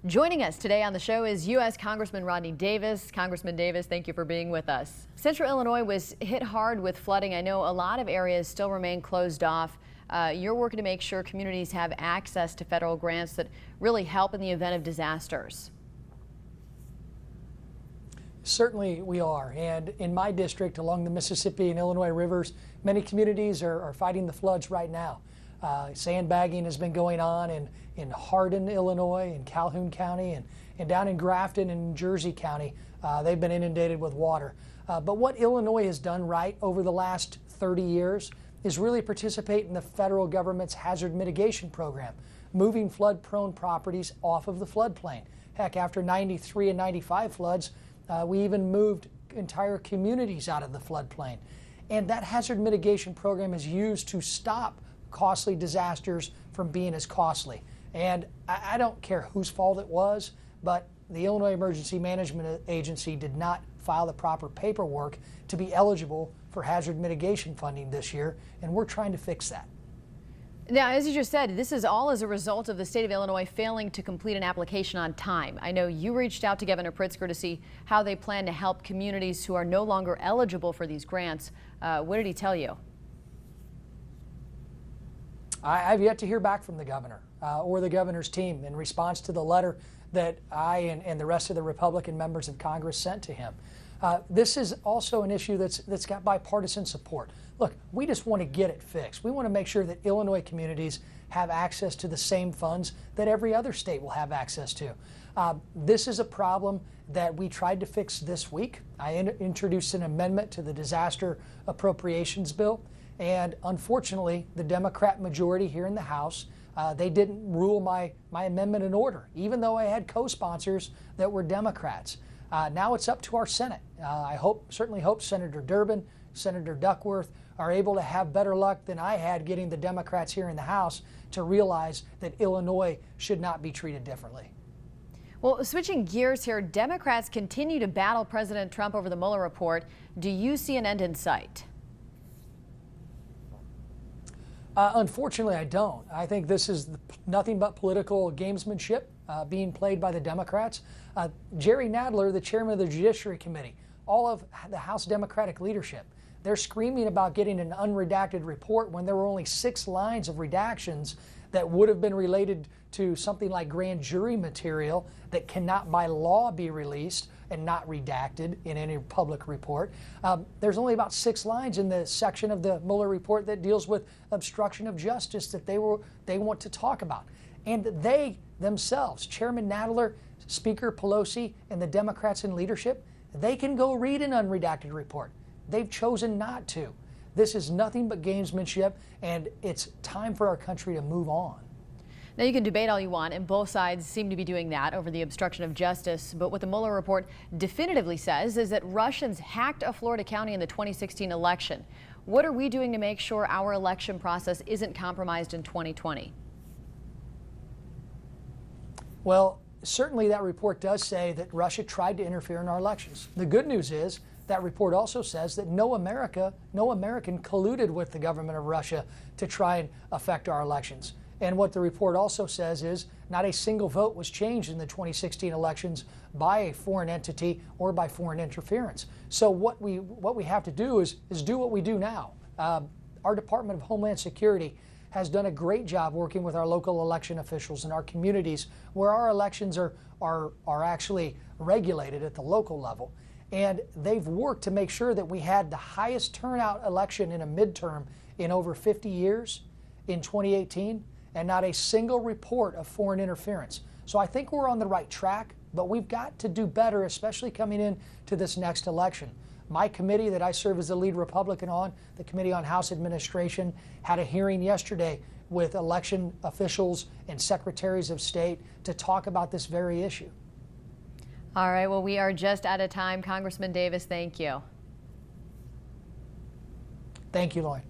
Joining us today on the show is U.S. Congressman Rodney Davis. Congressman Davis, thank you for being with us. Central Illinois was hit hard with flooding. I know a lot of areas still remain closed off. You're working to make sure communities have access to federal grants that really help in the event of disasters. Certainly we are, and in my district along the Mississippi and Illinois rivers, many communities are fighting the floods right now. Sandbagging has been going on in Hardin, Illinois, in Calhoun County, and down in Grafton and Jersey County. They've been inundated with water. But what Illinois has done right over the last 30 years is really participate in the federal government's hazard mitigation program, moving flood-prone properties off of the floodplain. Heck, after 93 and 95 floods, we even moved entire communities out of the floodplain. And that hazard mitigation program is used to stop costly disasters from being as costly. And I don't care whose fault it was, but the Illinois Emergency Management Agency did not file the proper paperwork to be eligible for hazard mitigation funding this year, and we're trying to fix that. Now, as you just said, this is all as a result of the state of Illinois failing to complete an application on time. I know you reached out to Governor Pritzker to see how they plan to help communities who are no longer eligible for these grants. What did he tell you? I've yet to hear back from the governor or the governor's team in response to the letter that I and the rest of the Republican members of Congress sent to him. This is also an issue that's got bipartisan support. Look, we just want to get it fixed. We want to make sure that Illinois communities have access to the same funds that every other state will have access to. This is a problem that we tried to fix this week. I introduced an amendment to the disaster appropriations bill. And unfortunately, the Democrat majority here in the House, they didn't rule my amendment in order, even though I had co-sponsors that were Democrats. Now it's up to our Senate. I certainly hope Senator Durbin, Senator Duckworth are able to have better luck than I had getting the Democrats here in the House to realize that Illinois should not be treated differently. Well, switching gears here, Democrats continue to battle President Trump over the Mueller report. Do you see an end in sight? Unfortunately, I don't. I think this is nothing but political gamesmanship being played by the Democrats. Jerry Nadler, the chairman of the Judiciary Committee, all of the House Democratic leadership, they're screaming about getting an unredacted report when there were only 6 lines of redactions that would have been related to something like grand jury material that cannot by law be released and not redacted in any public report. There's only about 6 lines in the section of the Mueller report that deals with obstruction of justice that they want to talk about. And they themselves, Chairman Nadler, Speaker Pelosi, and the Democrats in leadership, they can go read an unredacted report. They've chosen not to. This is nothing but gamesmanship, and it's time for our country to move on. Now, you can debate all you want, and both sides seem to be doing that over the obstruction of justice. But what the Mueller report definitively says is that Russians hacked a Florida county in the 2016 election. What are we doing to make sure our election process isn't compromised in 2020? Well, certainly that report does say that Russia tried to interfere in our elections. The good news is that report also says that no American colluded with the government of Russia to try and affect our elections. And what the report also says is not a single vote was changed in the 2016 elections by a foreign entity or by foreign interference. So what we have to do is do what we do now. Our Department of Homeland Security has done a great job working with our local election officials in our communities where our elections are actually regulated at the local level. And they've worked to make sure that we had the highest turnout election in a midterm in over 50 years in 2018, and not a single report of foreign interference. So I think we're on the right track, but we've got to do better, especially coming into this next election. My committee that I serve as the lead Republican on, the Committee on House Administration, had a hearing yesterday with election officials and secretaries of state to talk about this very issue. All right, well, we are just out of time. Congressman Davis, thank you. Thank you, Lloyd.